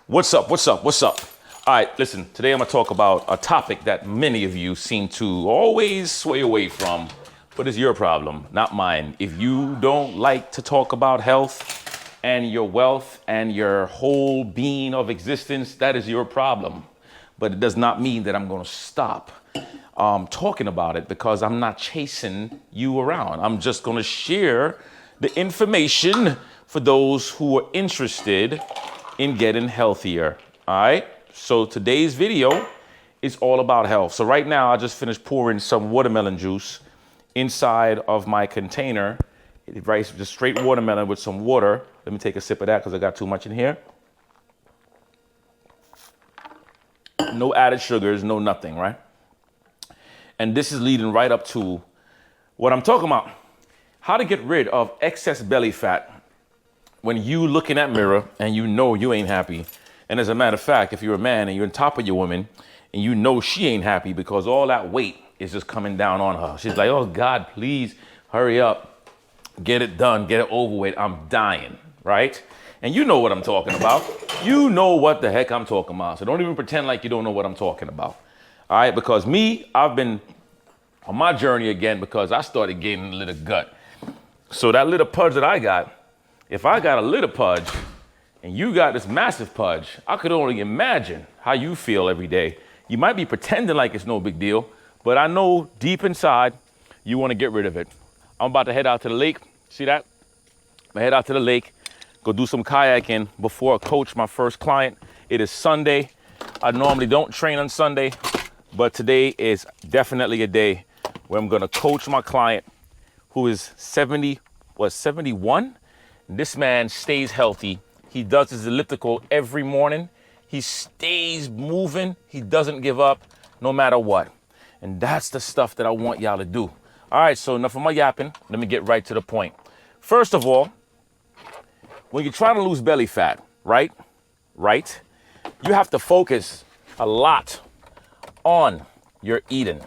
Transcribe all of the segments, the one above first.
What's up? What's up? What's up? All right, listen, today I'm gonna talk about a topic that many of you seem to always sway away from, but it's your problem, not mine. If you don't like to talk about health and your wealth and your whole being of existence, that is your problem. But it does not mean that I'm gonna stop talking about it because I'm not chasing you around. I'm just gonna share the information for those who are interested in getting healthier. All right, so today's video is all about health. So right now I just finished pouring some watermelon juice inside of my container. It's just straight watermelon with some water. Let me take a sip of that because I got too much in here. No added sugars, no nothing, right? And this is leading right up to what I'm talking about. How to get rid of excess belly fat when you look in that mirror and you know you ain't happy. And as a matter of fact, if you're a man and you're on top of your woman and you know she ain't happy because all that weight is just coming down on her. She's like, oh God, please hurry up, get it done, get it over with. I'm dying, right? And you know what I'm talking about. You know what the heck I'm talking about. So don't even pretend like you don't know what I'm talking about. All right, because me, I've been on my journey again because I started getting a little gut. So that little pudge that I got, if I got a little pudge and you got this massive pudge, I could only imagine how you feel every day. You might be pretending like it's no big deal, but I know deep inside you want to get rid of it. I'm about to head out to the lake. See that? I'm gonna head out to the lake, go do some kayaking before I coach my first client. It is Sunday. I normally don't train on Sunday, but today is definitely a day where I'm gonna coach my client who is 71? This man stays healthy. He does his elliptical every morning. He stays moving. He doesn't give up no matter what. And that's the stuff that I want y'all to do. All right, so enough of my yapping. Let me get right to the point. First of all, when you're trying to lose belly fat, right? You have to focus a lot on your eating.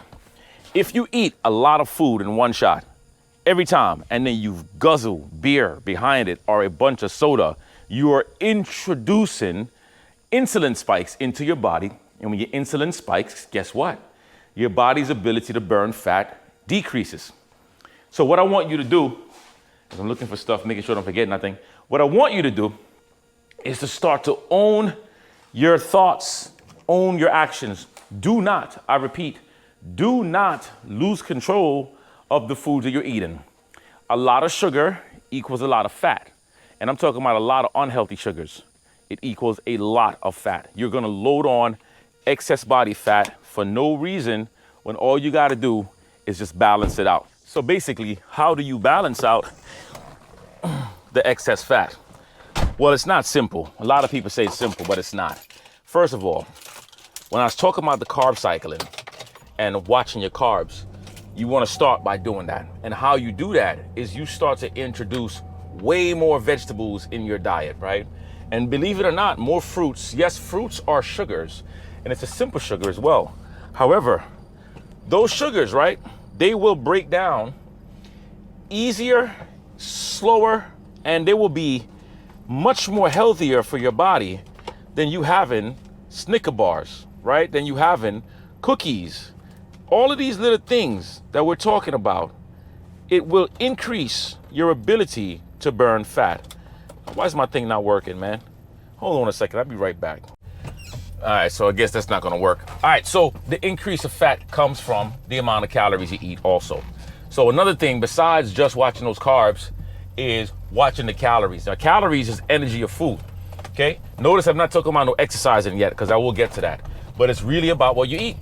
If you eat a lot of food in one shot, every time, and then you guzzle beer behind it or a bunch of soda, you are introducing insulin spikes into your body. And when your insulin spikes, guess what? Your body's ability to burn fat decreases. So what I want you to do, as I'm looking for stuff, making sure I don't forget nothing, what I want you to do is to start to own your thoughts, own your actions. Do not, I repeat, do not lose control of the foods that you're eating. A lot of sugar equals a lot of fat. And I'm talking about a lot of unhealthy sugars. It equals a lot of fat. You're gonna load on excess body fat for no reason when all you gotta do is just balance it out. So basically, how do you balance out the excess fat? Well, it's not simple. A lot of people say it's simple, but it's not. First of all, when I was talking about the carb cycling and watching your carbs, you want to start by doing that. And how you do that is you start to introduce way more vegetables in your diet, right? And believe it or not, more fruits. Yes, fruits are sugars, and it's a simple sugar as well. However, those sugars, right, they will break down easier, slower, and they will be much more healthier for your body than you having Snicker bars, right? Than you having cookies. All of these little things that we're talking about, it will increase your ability to burn fat. Why is my thing not working, man? Hold on a second, I'll be right back. All right, so I guess that's not gonna work. All right, so the increase of fat comes from the amount of calories you eat also. So another thing besides just watching those carbs is watching the calories. Now, calories is energy of food, okay? Notice I'm not talking about no exercising yet because I will get to that. But it's really about what you eat.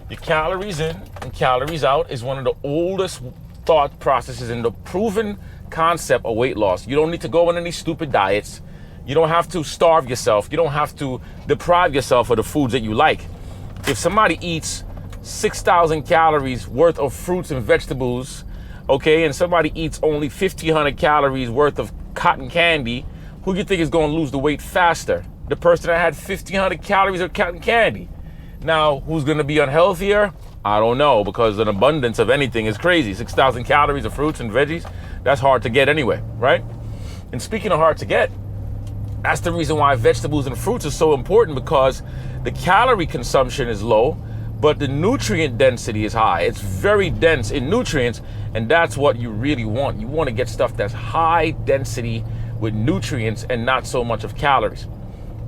Your calories in and calories out is one of the oldest thought processes and the proven concept of weight loss. You don't need to go on any stupid diets. You don't have to starve yourself. You don't have to deprive yourself of the foods that you like. If somebody eats 6,000 calories worth of fruits and vegetables, okay, and somebody eats only 1,500 calories worth of cotton candy, who do you think is going to lose the weight faster? The person that had 1,500 calories of cotton candy. Now, who's gonna be unhealthier? I don't know, because an abundance of anything is crazy. 6,000 calories of fruits and veggies, that's hard to get anyway, right? And speaking of hard to get, That's the reason why vegetables and fruits are so important, because the calorie consumption is low, but the nutrient density is high. It's very dense in nutrients, and that's what you really want. You want to get stuff that's high density with nutrients and not so much of calories.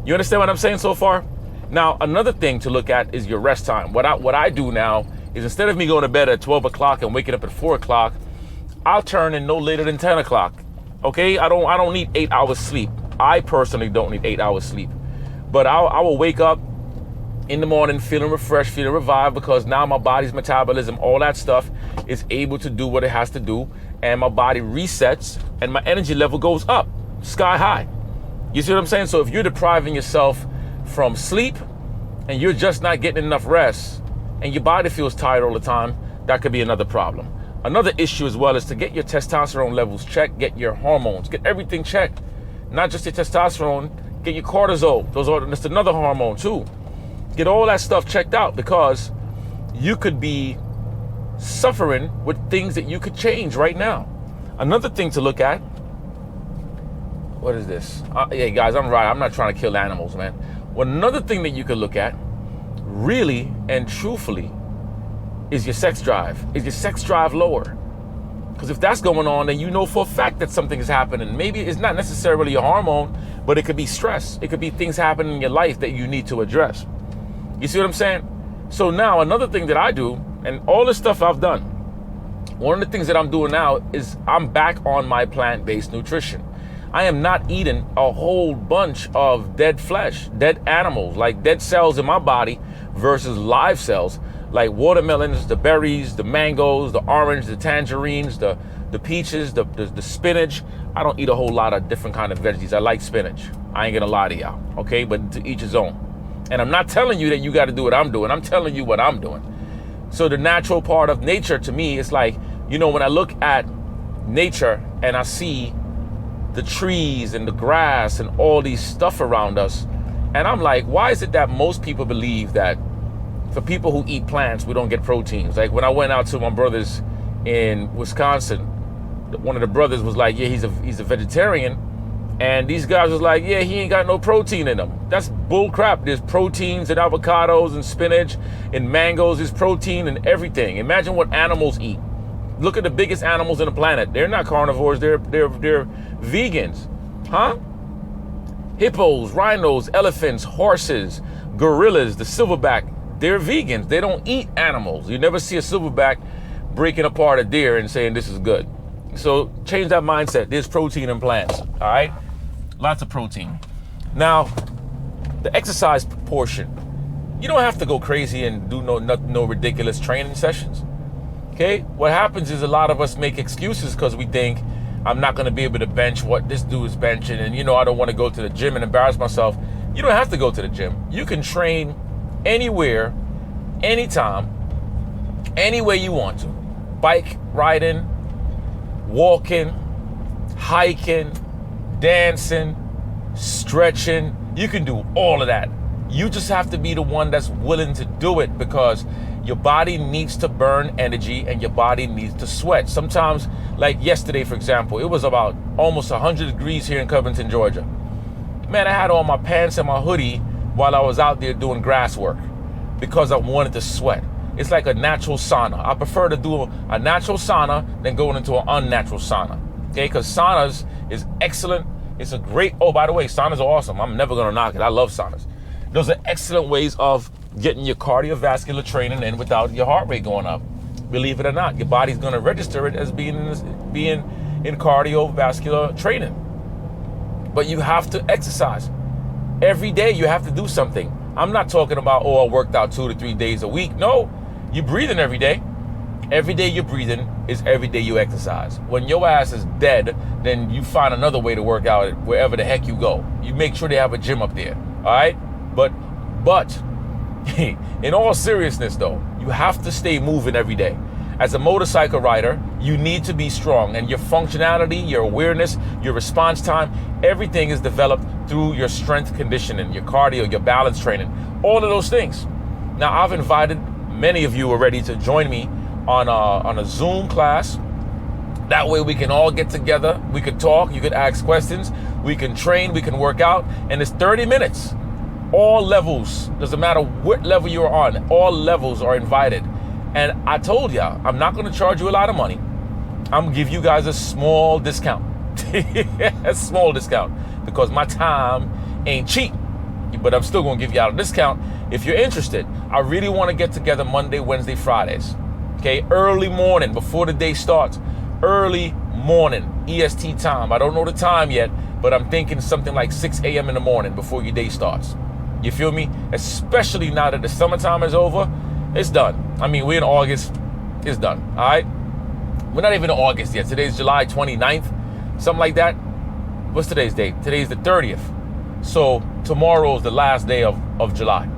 You understand what I'm saying so far? Now, another thing to look at is your rest time. What I do now is, instead of me going to bed at 12 o'clock and waking up at 4 o'clock, I'll turn in no later than 10 o'clock. Okay, I don't need 8 hours sleep. I personally don't need 8 hours sleep, but I will wake up in the morning feeling refreshed, feeling revived, because now my body's metabolism, all that stuff, is able to do what it has to do, and my body resets and my energy level goes up, sky high. You see what I'm saying? So if you're depriving yourself from sleep and you're just not getting enough rest and your body feels tired all the time, that could be another problem. Another issue as well is to get your testosterone levels checked, get your hormones, get everything checked. Not just your testosterone, get your cortisol. That's another hormone too. Get all that stuff checked out, because you could be suffering with things that you could change right now. Another thing to look at, what is this? Yeah, guys, I'm right. I'm not trying to kill animals, man. Well, another thing that you could look at, really and truthfully, is your sex drive. Is your sex drive lower? Because if that's going on, then you know for a fact that something is happening. Maybe it's not necessarily a hormone, but it could be stress. It could be things happening in your life that you need to address. You see what I'm saying? So now another thing that I do, and all the stuff I've done, one of the things that I'm doing now is I'm back on my plant-based nutrition. I am not eating a whole bunch of dead flesh, dead animals, like dead cells in my body versus live cells, like watermelons, the berries, the mangoes, the orange, the tangerines, the peaches, the spinach. I don't eat a whole lot of different kind of veggies. I like spinach. I ain't gonna lie to y'all, okay? But to each his own. And I'm not telling you that you gotta do what I'm doing. I'm telling you what I'm doing. So the natural part of nature to me is like, you know, when I look at nature and I see the trees and the grass and all these stuff around us, and I'm like, why is it that most people believe that for people who eat plants, we don't get proteins? Like when I went out to my brother's in Wisconsin, one of the brothers was like, yeah, he's a vegetarian. And these guys was like, yeah, he ain't got no protein in him. That's bull crap. There's proteins in avocados and spinach and mangoes. There's protein in everything. Imagine what animals eat. Look at the biggest animals on the planet. They're not carnivores. They're vegans, huh? Hippos, rhinos, elephants, horses, gorillas, the silverback. They're vegans. They don't eat animals. You never see a silverback breaking apart a deer and saying this is good. So change that mindset. There's protein in plants, all right? Lots of protein. Now, the exercise portion. You don't have to go crazy and do no ridiculous training sessions, okay? What happens is a lot of us make excuses because we think, I'm not gonna be able to bench what this dude is benching, and you know I don't wanna go to the gym and embarrass myself. You don't have to go to the gym. You can train anywhere, anytime, any way you want to. Bike riding, walking, hiking, dancing, stretching. You can do all of that. You just have to be the one that's willing to do it, because your body needs to burn energy and your body needs to sweat. Sometimes, like yesterday, for example, it was about almost 100 degrees here in Covington, Georgia. Man, I had on my pants and my hoodie while I was out there doing grass work because I wanted to sweat. It's like a natural sauna. I prefer to do a natural sauna than going into an unnatural sauna, okay? Because saunas is excellent. It's a great, oh, by the way, saunas are awesome. I'm never gonna knock it. I love saunas. Those are excellent ways of getting your cardiovascular training in without your heart rate going up. Believe it or not, your body's gonna register it as being in cardiovascular training. But you have to exercise. Every day you have to do something. I'm not talking about, oh, I worked out 2 to 3 days a week. No, you're breathing every day. Every day you're breathing is every day you exercise. When your ass is dead, then you find another way to work out wherever the heck you go. You make sure they have a gym up there, all right? But in all seriousness though, you have to stay moving every day. As a motorcycle rider, you need to be strong, and your functionality, your awareness, your response time, everything is developed through your strength conditioning, your cardio, your balance training, all of those things. Now, I've invited many of you already to join me on a Zoom class. That way we can all get together, we could talk, you could ask questions. We can train, we can work out, and it's 30 minutes. All levels, doesn't matter what level you're on, all levels are invited. And I told y'all, I'm not gonna charge you a lot of money. I'm gonna give you guys a small discount. A small discount, because my time ain't cheap. But I'm still gonna give you out a discount if you're interested. I really wanna get together Monday, Wednesday, Fridays. Okay, early morning, before the day starts. Early morning, EST time. I don't know the time yet, but I'm thinking something like 6 a.m. in the morning before your day starts. You feel me? Especially now that the summertime is over, it's done. I mean, we're in August, it's done, all right? We're not even in August yet. Today's July 29th, something like that. What's today's date? Today's the 30th. So tomorrow is the last day of July.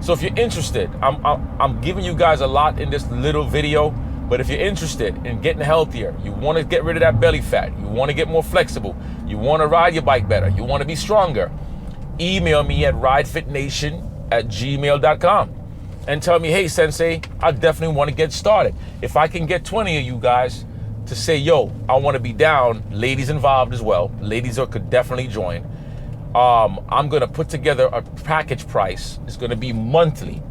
So if you're interested, I'm giving you guys a lot in this little video, but if you're interested in getting healthier, you want to get rid of that belly fat, you want to get more flexible, you want to ride your bike better, you want to be stronger, email me at ridefitnation@gmail.com and tell me, hey, Sensei, I definitely want to get started. If I can get 20 of you guys to say, yo, I want to be down, ladies involved as well, ladies could definitely join, I'm going to put together a package price. It's going to be monthly.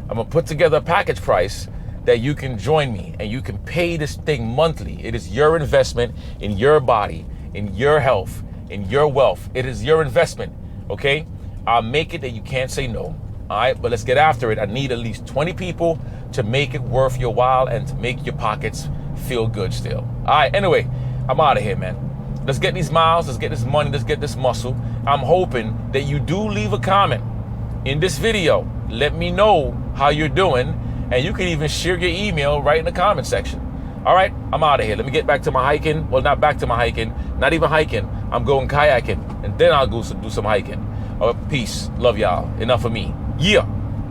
I'm going to put together a package price that you can join me and you can pay this thing monthly. It is your investment in your body, in your health, in your wealth. It is your investment, okay? I'll make it that you can't say no, all right? But let's get after it. I need at least 20 people to make it worth your while and to make your pockets feel good still. All right, anyway, I'm out of here, man. Let's get these miles, let's get this money, let's get this muscle. I'm hoping that you do leave a comment in this video. Let me know how you're doing, and you can even share your email right in the comment section. All right, I'm out of here. Let me get back to my hiking. Well, not back to my hiking, not even hiking. I'm going kayaking, and then I'll go do some hiking. Peace. Love y'all. Enough of me. Yeah.